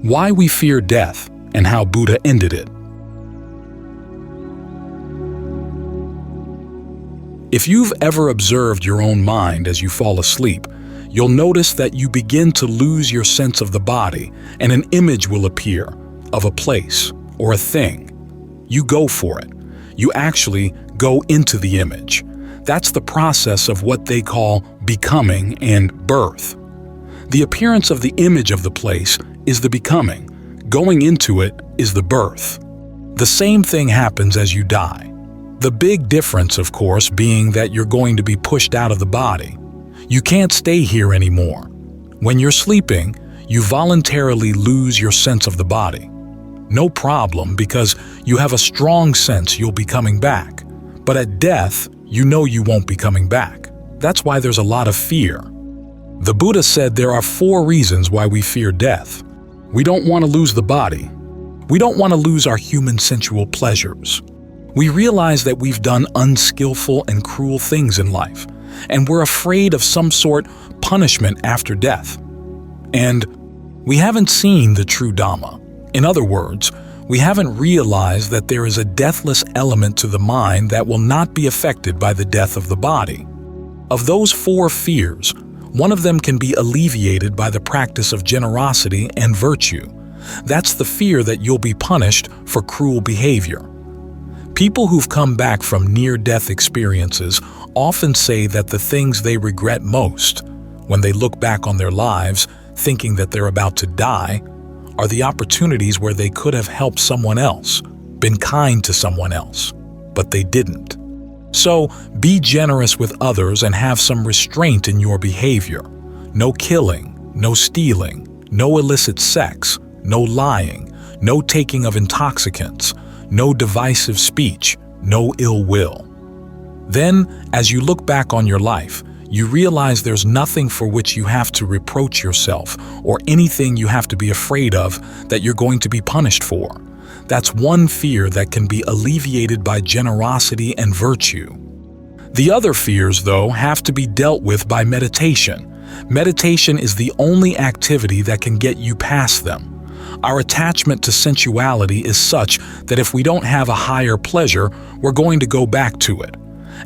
Why we fear death and how Buddha ended it. If you've ever observed your own mind as you fall asleep, you'll notice that you begin to lose your sense of the body and an image will appear of a place or a thing. You go for it. You actually go into the image. That's the process of what they call becoming and birth. The appearance of the image of the place is the becoming. Going into it is the birth. The same thing happens as you die. The big difference, of course, being that you're going to be pushed out of the body. You can't stay here anymore. When you're sleeping, you voluntarily lose your sense of the body. No problem, because you have a strong sense you'll be coming back. But at death, you know you won't be coming back. That's why there's a lot of fear. The Buddha said there are 4 reasons why we fear death. We don't want to lose the body. We don't want to lose our human sensual pleasures. We realize that we've done unskillful and cruel things in life, and we're afraid of some sort punishment after death. And we haven't seen the true Dhamma. In other words, we haven't realized that there is a deathless element to the mind that will not be affected by the death of the body. Of those 4 fears, one of them can be alleviated by the practice of generosity and virtue. That's the fear that you'll be punished for cruel behavior. People who've come back from near-death experiences often say that the things they regret most, when they look back on their lives thinking that they're about to die, are the opportunities where they could have helped someone else, been kind to someone else, but they didn't. So, be generous with others and have some restraint in your behavior. No killing, no stealing, no illicit sex, no lying, no taking of intoxicants, no divisive speech, no ill will. Then, as you look back on your life, you realize there's nothing for which you have to reproach yourself or anything you have to be afraid of that you're going to be punished for. That's one fear that can be alleviated by generosity and virtue. The other fears, though, have to be dealt with by meditation. Meditation is the only activity that can get you past them. Our attachment to sensuality is such that if we don't have a higher pleasure, we're going to go back to it.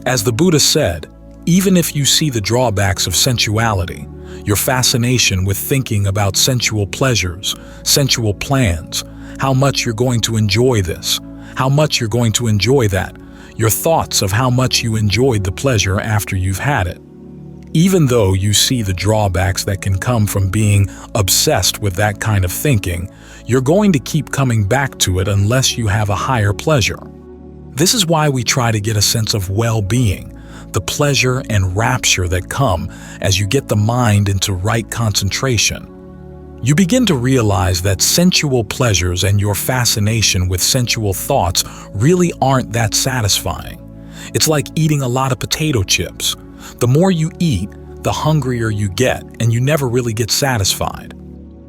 As the Buddha said, even if you see the drawbacks of sensuality, your fascination with thinking about sensual pleasures, sensual plans, how much you're going to enjoy this, how much you're going to enjoy that, your thoughts of how much you enjoyed the pleasure after you've had it. Even though you see the drawbacks that can come from being obsessed with that kind of thinking, you're going to keep coming back to it unless you have a higher pleasure. This is why we try to get a sense of well-being, the pleasure and rapture that come as you get the mind into right concentration. You begin to realize that sensual pleasures and your fascination with sensual thoughts really aren't that satisfying. It's like eating a lot of potato chips. The more you eat, the hungrier you get, and you never really get satisfied.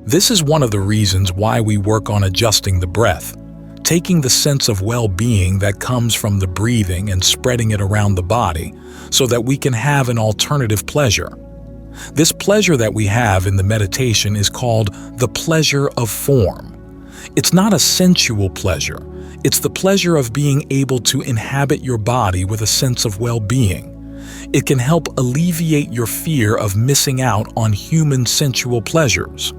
This is one of the reasons why we work on adjusting the breath, taking the sense of well-being that comes from the breathing and spreading it around the body so that we can have an alternative pleasure. This pleasure that we have in the meditation is called the pleasure of form. It's not a sensual pleasure. It's the pleasure of being able to inhabit your body with a sense of well-being. It can help alleviate your fear of missing out on human sensual pleasures.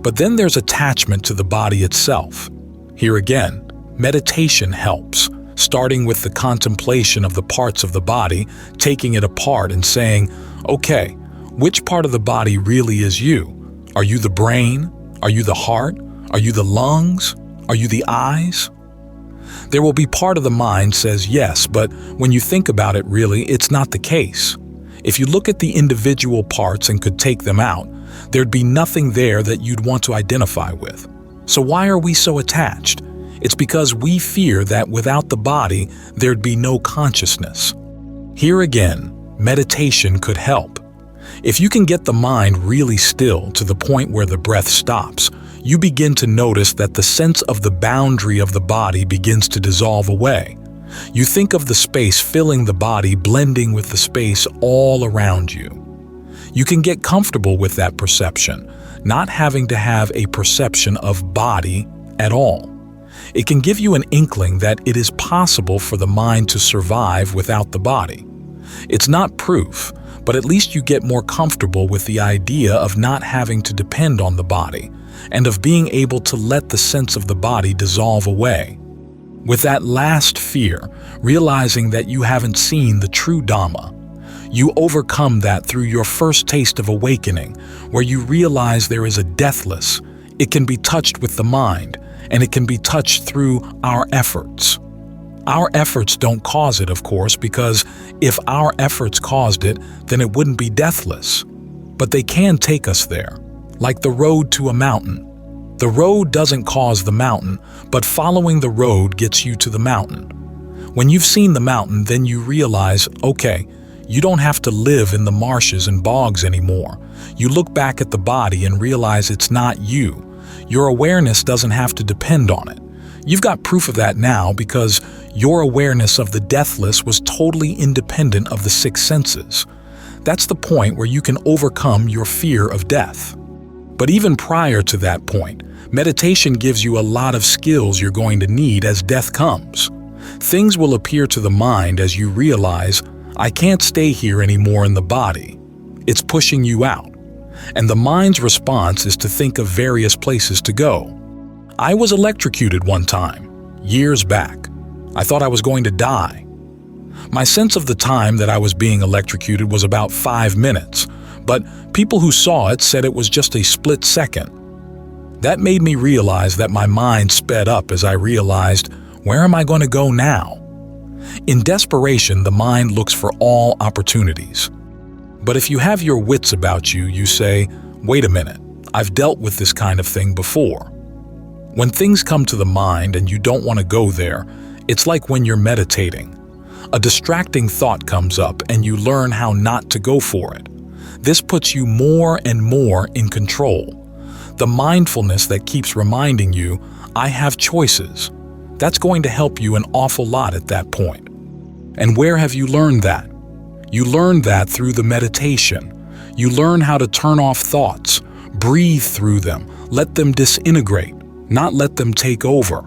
But then there's attachment to the body itself. Here again, meditation helps, starting with the contemplation of the parts of the body, taking it apart and saying, okay, which part of the body really is you? Are you the brain? Are you the heart? Are you the lungs? Are you the eyes? There will be part of the mind says yes, but when you think about it, really, it's not the case. If you look at the individual parts and could take them out, there'd be nothing there that you'd want to identify with. So why are we so attached? It's because we fear that without the body, there'd be no consciousness. Here again, meditation could help. If you can get the mind really still to the point where the breath stops, you begin to notice that the sense of the boundary of the body begins to dissolve away. You think of the space filling the body blending with the space all around you. You can get comfortable with that perception, not having to have a perception of body at all. It can give you an inkling that it is possible for the mind to survive without the body. It's not proof, but at least you get more comfortable with the idea of not having to depend on the body and of being able to let the sense of the body dissolve away. With that last fear, realizing that you haven't seen the true Dhamma, you overcome that through your first taste of awakening, where you realize there is a deathless. It can be touched with the mind, and it can be touched through our efforts. Our efforts don't cause it, of course, because if our efforts caused it, then it wouldn't be deathless. But they can take us there, like the road to a mountain. The road doesn't cause the mountain, but following the road gets you to the mountain. When you've seen the mountain, then you realize, okay, you don't have to live in the marshes and bogs anymore. You look back at the body and realize it's not you. Your awareness doesn't have to depend on it. You've got proof of that now because your awareness of the deathless was totally independent of the six senses. That's the point where you can overcome your fear of death. But even prior to that point, meditation gives you a lot of skills you're going to need as death comes. Things will appear to the mind as you realize, I can't stay here anymore in the body. It's pushing you out. And the mind's response is to think of various places to go. I was electrocuted one time, years back. I thought I was going to die. My sense of the time that I was being electrocuted was about 5 minutes, but people who saw it said it was just a split second. That made me realize that my mind sped up as I realized, where am I going to go now? In desperation, the mind looks for all opportunities. But if you have your wits about you, you say, wait a minute, I've dealt with this kind of thing before. When things come to the mind and you don't want to go there, it's like when you're meditating. A distracting thought comes up and you learn how not to go for it. This puts you more and more in control. The mindfulness that keeps reminding you, I have choices. That's going to help you an awful lot at that point. And where have you learned that? You learn that through the meditation. You learn how to turn off thoughts, breathe through them, let them disintegrate, not let them take over.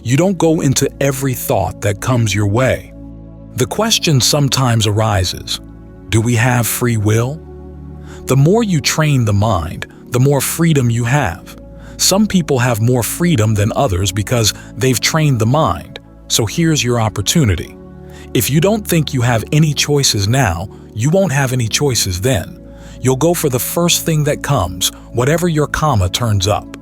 You don't go into every thought that comes your way. The question sometimes arises, do we have free will? The more you train the mind, the more freedom you have. Some people have more freedom than others because they've trained the mind. So here's your opportunity. If you don't think you have any choices now, you won't have any choices then. You'll go for the first thing that comes, whatever your kamma turns up.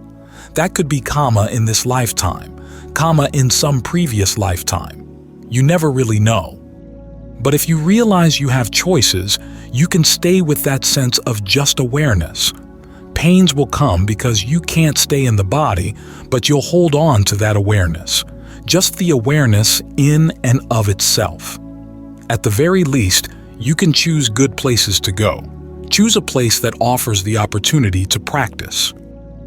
That could be kamma in this lifetime, kamma in some previous lifetime. You never really know. But if you realize you have choices, you can stay with that sense of just awareness. Pains will come because you can't stay in the body, but you'll hold on to that awareness. Just the awareness in and of itself. At the very least, you can choose good places to go. Choose a place that offers the opportunity to practice.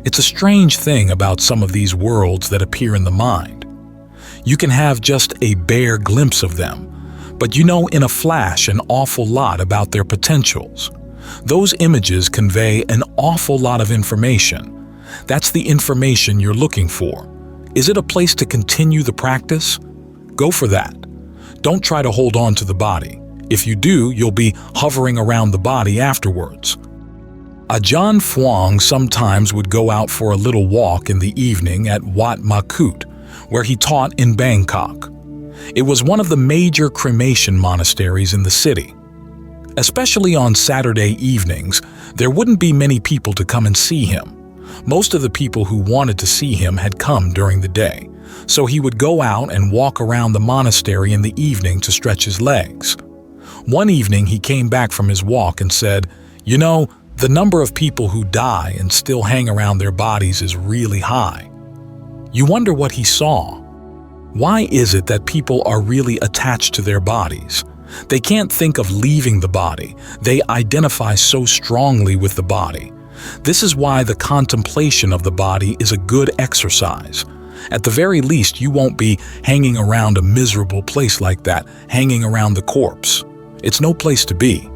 It's a strange thing about some of these worlds that appear in the mind. You can have just a bare glimpse of them, but you know in a flash an awful lot about their potentials. Those images convey an awful lot of information. That's the information you're looking for. Is it a place to continue the practice? Go for that. Don't try to hold on to the body. If you do, you'll be hovering around the body afterwards. Ajahn Phuong sometimes would go out for a little walk in the evening at Wat Makut, where he taught in Bangkok. It was one of the major cremation monasteries in the city. Especially on Saturday evenings, there wouldn't be many people to come and see him. Most of the people who wanted to see him had come during the day, so he would go out and walk around the monastery in the evening to stretch his legs. One evening he came back from his walk and said, "You know, the number of people who die and still hang around their bodies is really high." You wonder what he saw. Why is it that people are really attached to their bodies? They can't think of leaving the body. They identify so strongly with the body. This is why the contemplation of the body is a good exercise. At the very least, you won't be hanging around a miserable place like that, hanging around the corpse. It's no place to be.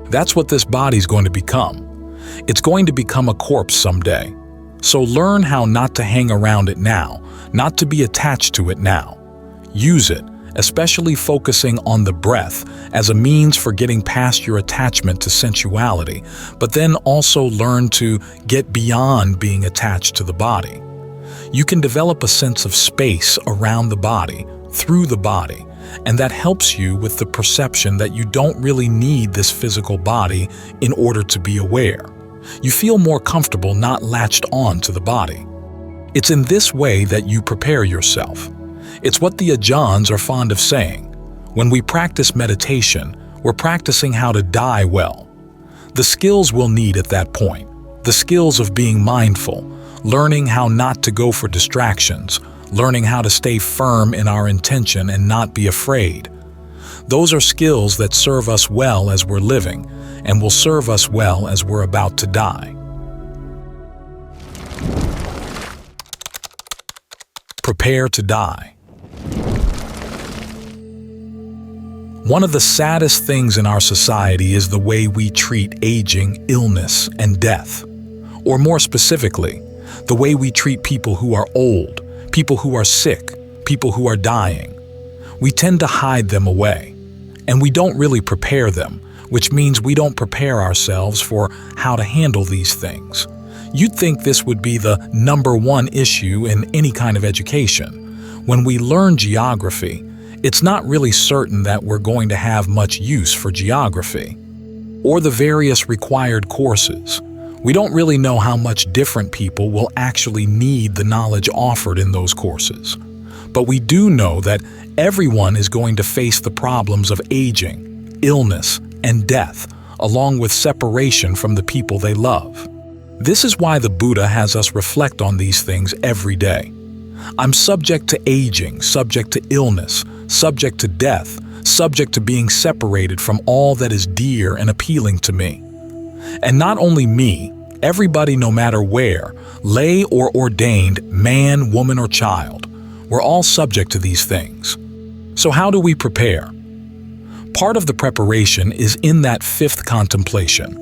That's what this body's going to become. It's going to become a corpse someday. So learn how not to hang around it now, not to be attached to it now. Use it, especially focusing on the breath, as a means for getting past your attachment to sensuality, but then also learn to get beyond being attached to the body. You can develop a sense of space around the body, through the body, and that helps you with the perception that you don't really need this physical body in order to be aware. You feel more comfortable not latched on to the body. It's in this way that you prepare yourself. It's what the Ajahns are fond of saying. When we practice meditation, we're practicing how to die well. The skills we'll need at that point, the skills of being mindful, learning how not to go for distractions, learning how to stay firm in our intention and not be afraid. Those are skills that serve us well as we're living and will serve us well as we're about to die. Prepare to die. One of the saddest things in our society is the way we treat aging, illness, and death. Or more specifically, the way we treat people who are old, people who are sick, people who are dying. We tend to hide them away, and we don't really prepare them, which means we don't prepare ourselves for how to handle these things. You'd think this would be the #1 issue in any kind of education. When we learn geography, it's not really certain that we're going to have much use for geography. Or the various required courses. We don't really know how much different people will actually need the knowledge offered in those courses. But we do know that everyone is going to face the problems of aging, illness, and death, along with separation from the people they love. This is why the Buddha has us reflect on these things every day. I'm subject to aging, subject to illness, subject to death, subject to being separated from all that is dear and appealing to me. And not only me, everybody, no matter where, lay or ordained, man, woman, or child, we're all subject to these things. So how do we prepare? Part of the preparation is in that 5th contemplation.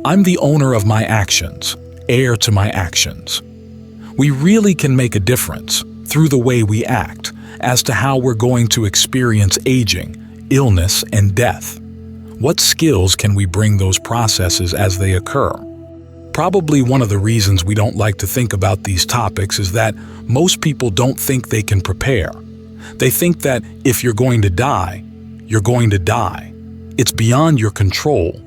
I'm the owner of my actions, heir to my actions. We really can make a difference through the way we act as to how we're going to experience aging, illness, and death. What skills can we bring those processes as they occur? Probably one of the reasons we don't like to think about these topics is that most people don't think they can prepare. They think that if you're going to die, you're going to die. It's beyond your control.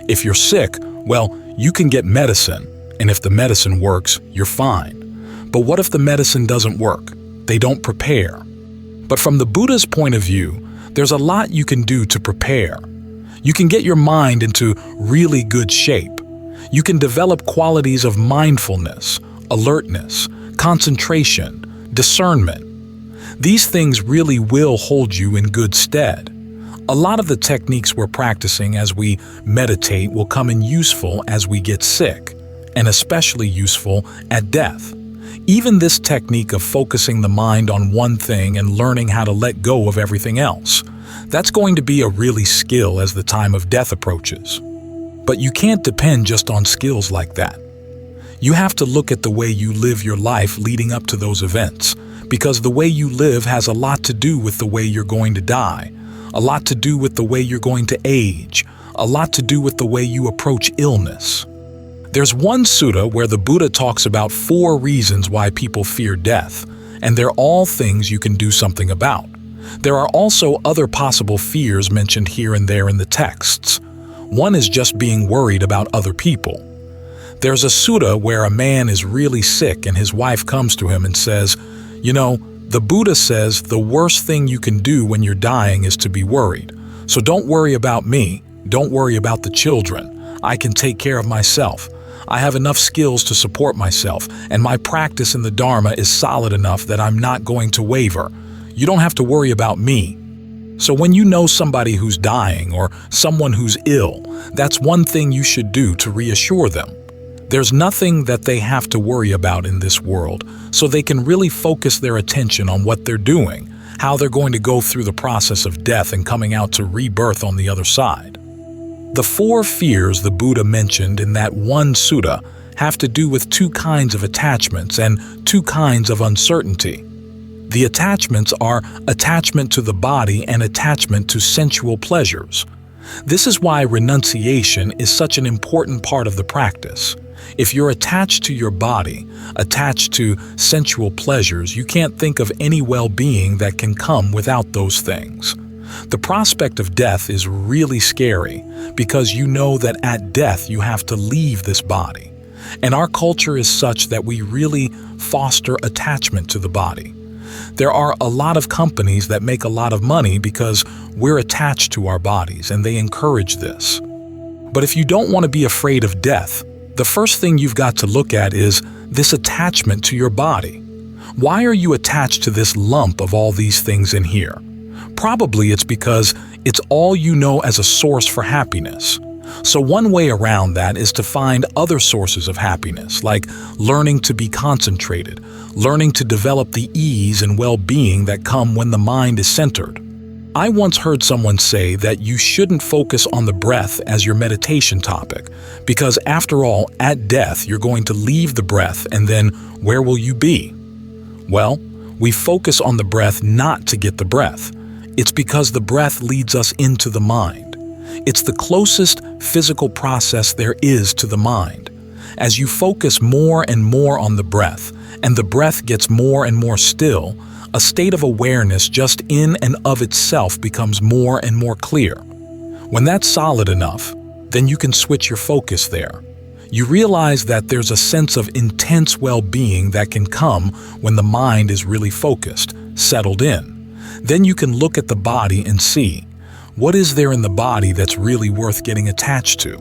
If you're sick, well, you can get medicine, and if the medicine works, you're fine. But what if the medicine doesn't work? They don't prepare. But from the Buddha's point of view, there's a lot you can do to prepare. You can get your mind into really good shape. You can develop qualities of mindfulness, alertness, concentration, discernment. These things really will hold you in good stead. A lot of the techniques we're practicing as we meditate will come in useful as we get sick, and especially useful at death. Even this technique of focusing the mind on one thing and learning how to let go of everything else, that's going to be a really skill as the time of death approaches. But you can't depend just on skills like that. You have to look at the way you live your life leading up to those events, because the way you live has a lot to do with the way you're going to die, a lot to do with the way you're going to age, a lot to do with the way you approach illness. There's one sutta where the Buddha talks about 4 reasons why people fear death, and they're all things you can do something about. There are also other possible fears mentioned here and there in the texts. One is just being worried about other people. There's a sutta where a man is really sick and his wife comes to him and says, "You know, the Buddha says the worst thing you can do when you're dying is to be worried. So don't worry about me. Don't worry about the children. I can take care of myself. I have enough skills to support myself, and my practice in the Dharma is solid enough that I'm not going to waver. You don't have to worry about me." So when you know somebody who's dying or someone who's ill, that's one thing you should do to reassure them. There's nothing that they have to worry about in this world, so they can really focus their attention on what they're doing, how they're going to go through the process of death and coming out to rebirth on the other side. The 4 fears the Buddha mentioned in that one sutta have to do with 2 kinds of attachments and 2 kinds of uncertainty. The attachments are attachment to the body and attachment to sensual pleasures. This is why renunciation is such an important part of the practice. If you're attached to your body, attached to sensual pleasures, you can't think of any well-being that can come without those things. The prospect of death is really scary because you know that at death you have to leave this body. And our culture is such that we really foster attachment to the body. There are a lot of companies that make a lot of money because we're attached to our bodies and they encourage this. But if you don't want to be afraid of death, the first thing you've got to look at is this attachment to your body. Why are you attached to this lump of all these things in here? Probably it's because it's all you know as a source for happiness. So one way around that is to find other sources of happiness, like learning to be concentrated, learning to develop the ease and well-being that come when the mind is centered. I once heard someone say that you shouldn't focus on the breath as your meditation topic, because after all, at death, you're going to leave the breath, and then where will you be? Well, we focus on the breath not to get the breath. It's because the breath leads us into the mind. It's the closest physical process there is to the mind. As you focus more and more on the breath, and the breath gets more and more still, a state of awareness just in and of itself becomes more and more clear. When that's solid enough, then you can switch your focus there. You realize that there's a sense of intense well-being that can come when the mind is really focused, settled in. Then you can look at the body and see, what is there in the body that's really worth getting attached to?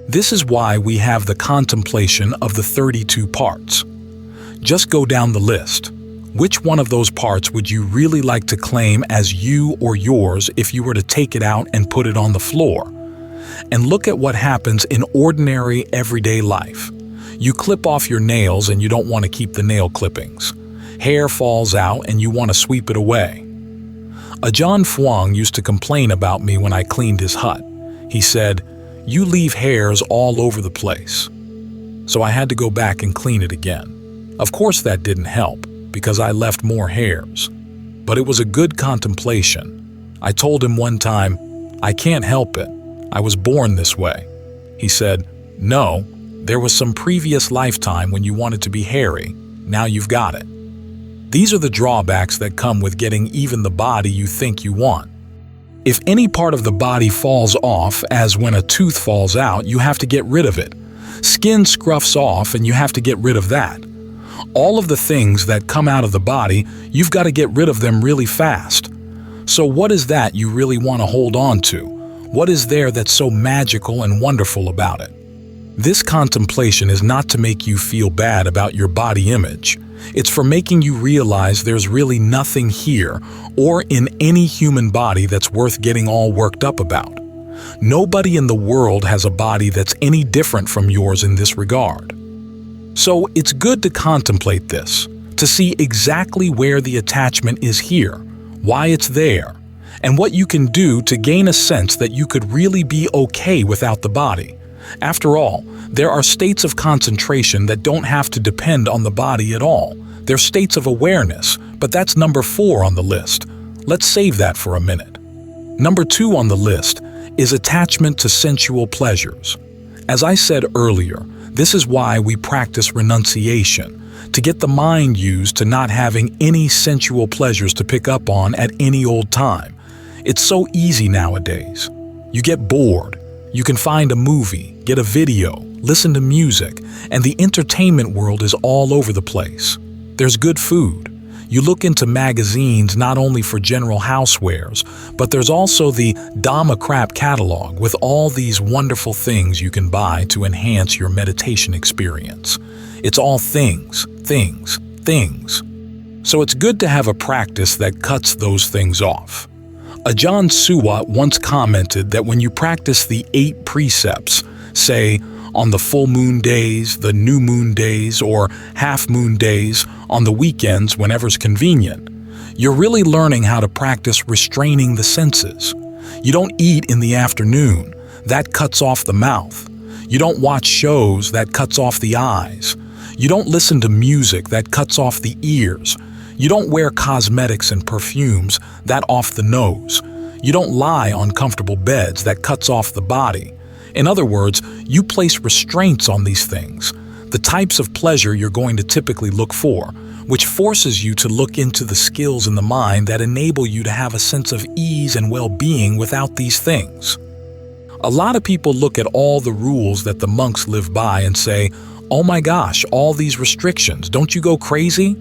This is why we have the contemplation of the 32 parts. Just go down the list. Which one of those parts would you really like to claim as you or yours if you were to take it out and put it on the floor? And look at what happens in ordinary, everyday life. You clip off your nails and you don't want to keep the nail clippings. Hair falls out and you want to sweep it away. Ajahn Fuang used to complain about me when I cleaned his hut. He said, "You leave hairs all over the place." So I had to go back and clean it again. Of course that didn't help, because I left more hairs. But it was a good contemplation. I told him one time, "I can't help it. I was born this way." He said, "No, there was some previous lifetime when you wanted to be hairy. Now you've got it." These are the drawbacks that come with getting even the body you think you want. If any part of the body falls off, as when a tooth falls out, you have to get rid of it. Skin scruffs off and you have to get rid of that. All of the things that come out of the body, you've got to get rid of them really fast. So what is that you really want to hold on to? What is there that's so magical and wonderful about it? This contemplation is not to make you feel bad about your body image. It's for making you realize there's really nothing here or in any human body that's worth getting all worked up about. Nobody in the world has a body that's any different from yours in this regard. So it's good to contemplate this, to see exactly where the attachment is here, why it's there, and what you can do to gain a sense that you could really be okay without the body. After all, there are states of concentration that don't have to depend on the body at all. They're states of awareness, but that's number 4 on the list. Let's save that for a minute. Number 2 on the list is attachment to sensual pleasures. As I said earlier, this is why we practice renunciation, to get the mind used to not having any sensual pleasures to pick up on at any old time. It's so easy nowadays. You get bored. You can find a movie, get a video, listen to music, and the entertainment world is all over the place. There's good food. You look into magazines not only for general housewares, but there's also the Dhamma Crap catalog with all these wonderful things you can buy to enhance your meditation experience. It's all things, things, things. So it's good to have a practice that cuts those things off. Ajahn Suwa once commented that when you practice the 8 precepts, say on the full moon days, the new moon days, or half moon days, on the weekends, whenever's convenient, you're really learning how to practice restraining the senses. You don't eat in the afternoon. That cuts off the mouth. You don't watch shows. That cuts off the eyes. You don't listen to music. That cuts off the ears. You don't wear cosmetics and perfumes. That off the nose. You don't lie on comfortable beds. That cuts off the body. In other words, you place restraints on these things, the types of pleasure you're going to typically look for, which forces you to look into the skills in the mind that enable you to have a sense of ease and well-being without these things. A lot of people look at all the rules that the monks live by and say, "Oh my gosh, all these restrictions, don't you go crazy?"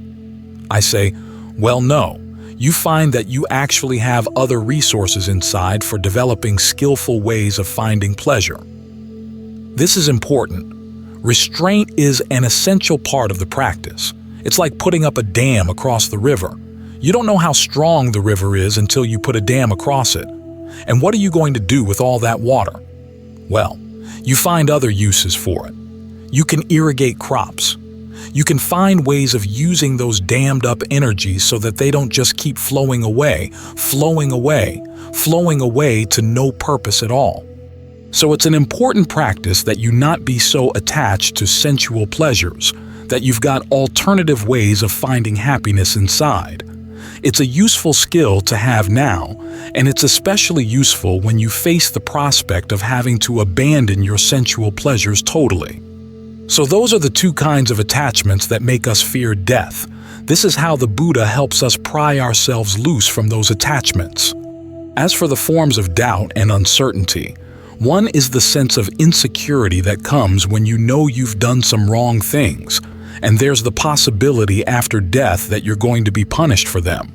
I say, well, no. You find that you actually have other resources inside for developing skillful ways of finding pleasure. This is important. Restraint is an essential part of the practice. It's like putting up a dam across the river. You don't know how strong the river is until you put a dam across it. And what are you going to do with all that water? Well, you find other uses for it. You can irrigate crops. You can find ways of using those dammed up energies so that they don't just keep flowing away to no purpose at all. So it's an important practice that you not be so attached to sensual pleasures, that you've got alternative ways of finding happiness inside. It's a useful skill to have now, and it's especially useful when you face the prospect of having to abandon your sensual pleasures totally. So those are the two kinds of attachments that make us fear death. This is how the Buddha helps us pry ourselves loose from those attachments. As for the forms of doubt and uncertainty, one is the sense of insecurity that comes when you know you've done some wrong things, and there's the possibility after death that you're going to be punished for them.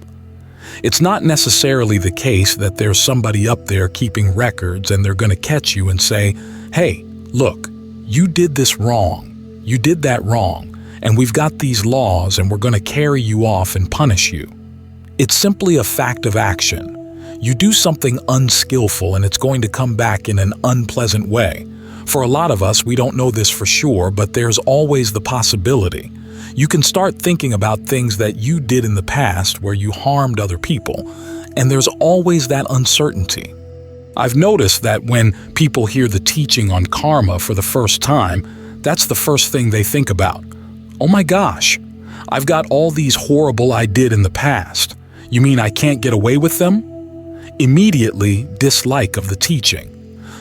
It's not necessarily the case that there's somebody up there keeping records and they're going to catch you and say, "Hey, look, you did this wrong, you did that wrong, and we've got these laws and we're going to carry you off and punish you." It's simply a fact of action. You do something unskillful and it's going to come back in an unpleasant way. For a lot of us, we don't know this for sure, but there's always the possibility. You can start thinking about things that you did in the past where you harmed other people, and there's always that uncertainty. I've noticed that when people hear the teaching on karma for the first time, that's the first thing they think about. Oh my gosh, I've got all these horrible I did in the past. You mean I can't get away with them? Immediately dislike of the teaching.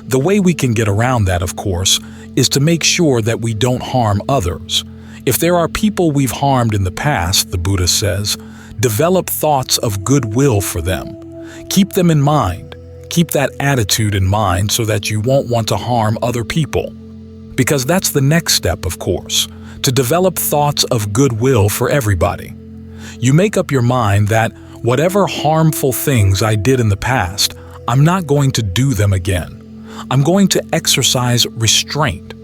The way we can get around that, of course, is to make sure that we don't harm others. If there are people we've harmed in the past, the Buddha says, develop thoughts of goodwill for them. Keep them in mind. Keep that attitude in mind so that you won't want to harm other people. Because that's the next step, of course, to develop thoughts of goodwill for everybody. You make up your mind that whatever harmful things I did in the past, I'm not going to do them again. I'm going to exercise restraint.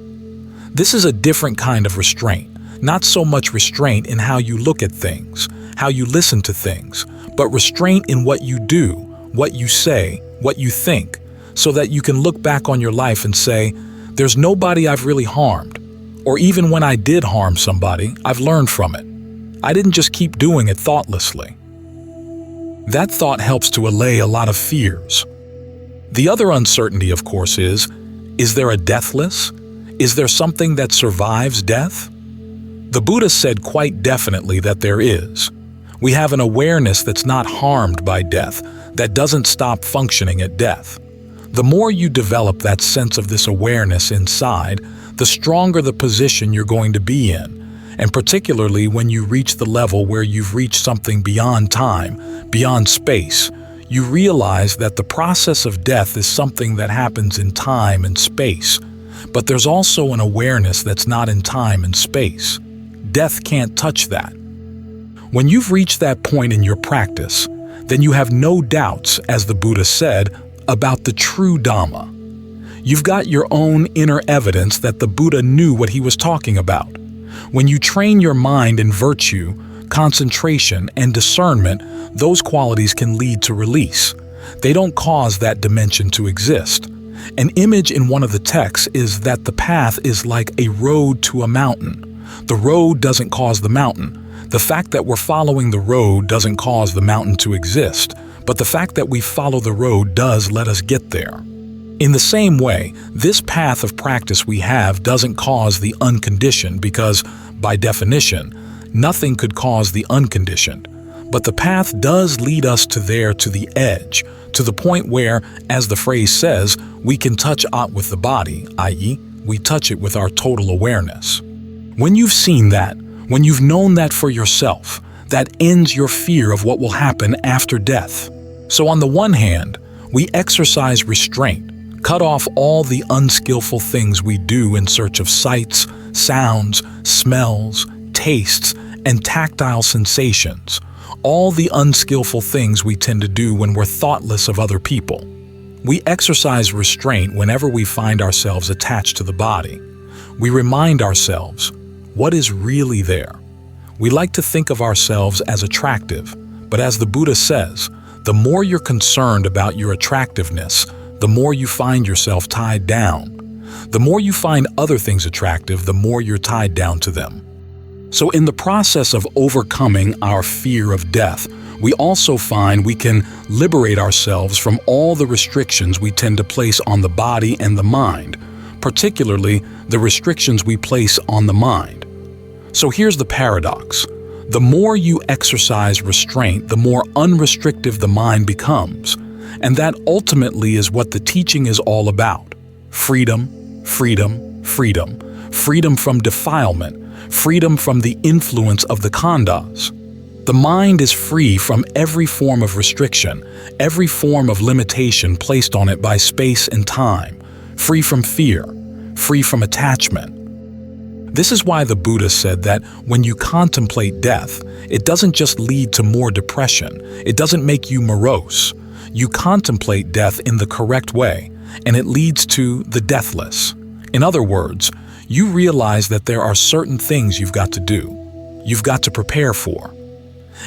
This is a different kind of restraint, not so much restraint in how you look at things, how you listen to things, but restraint in what you do, what you say, what you think, so that you can look back on your life and say, there's nobody I've really harmed, or even when I did harm somebody, I've learned from it. I didn't just keep doing it thoughtlessly. That thought helps to allay a lot of fears. The other uncertainty, of course, is there a deathless? Is there something that survives death? The Buddha said quite definitely that there is. We have an awareness that's not harmed by death, that doesn't stop functioning at death. The more you develop that sense of this awareness inside, the stronger the position you're going to be in, and particularly when you reach the level where you've reached something beyond time, beyond space, you realize that the process of death is something that happens in time and space, but there's also an awareness that's not in time and space. Death can't touch that. When you've reached that point in your practice, then you have no doubts, as the Buddha said, about the true Dhamma. You've got your own inner evidence that the Buddha knew what he was talking about. When you train your mind in virtue, concentration, and discernment, those qualities can lead to release. They don't cause that dimension to exist. An image in one of the texts is that the path is like a road to a mountain. The road doesn't cause the mountain. The fact that we're following the road doesn't cause the mountain to exist, but the fact that we follow the road does let us get there. In the same way, this path of practice we have doesn't cause the unconditioned because, by definition, nothing could cause the unconditioned. But the path does lead us to the edge, to the point where, as the phrase says, we can touch out with the body, i.e., we touch it with our total awareness. When you've seen that, when you've known that for yourself, that ends your fear of what will happen after death. So on the one hand, we exercise restraint, cut off all the unskillful things we do in search of sights, sounds, smells, tastes, and tactile sensations, all the unskillful things we tend to do when we're thoughtless of other people. We exercise restraint whenever we find ourselves attached to the body. We remind ourselves, what is really there? We like to think of ourselves as attractive, but as the Buddha says, the more you're concerned about your attractiveness, the more you find yourself tied down. The more you find other things attractive, the more you're tied down to them. So in the process of overcoming our fear of death, we also find we can liberate ourselves from all the restrictions we tend to place on the body and the mind, particularly the restrictions we place on the mind. So here's the paradox. The more you exercise restraint, the more unrestrictive the mind becomes. And that ultimately is what the teaching is all about. Freedom, freedom, freedom. Freedom from defilement, freedom from the influence of the khandhas. The mind is free from every form of restriction, every form of limitation placed on it by space and time, free from fear, free from attachment. This is why the Buddha said that when you contemplate death, it doesn't just lead to more depression, it doesn't make you morose. You contemplate death in the correct way, and it leads to the deathless. In other words, you realize that there are certain things you've got to do, you've got to prepare for.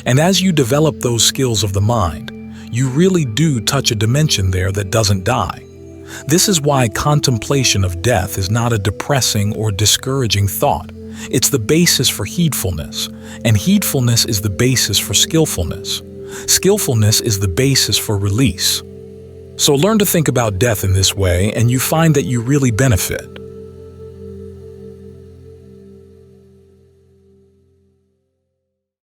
And as you develop those skills of the mind, you really do touch a dimension there that doesn't die. This is why contemplation of death is not a depressing or discouraging thought. It's the basis for heedfulness, and heedfulness is the basis for skillfulness. Skillfulness is the basis for release. So learn to think about death in this way, and you find that you really benefit.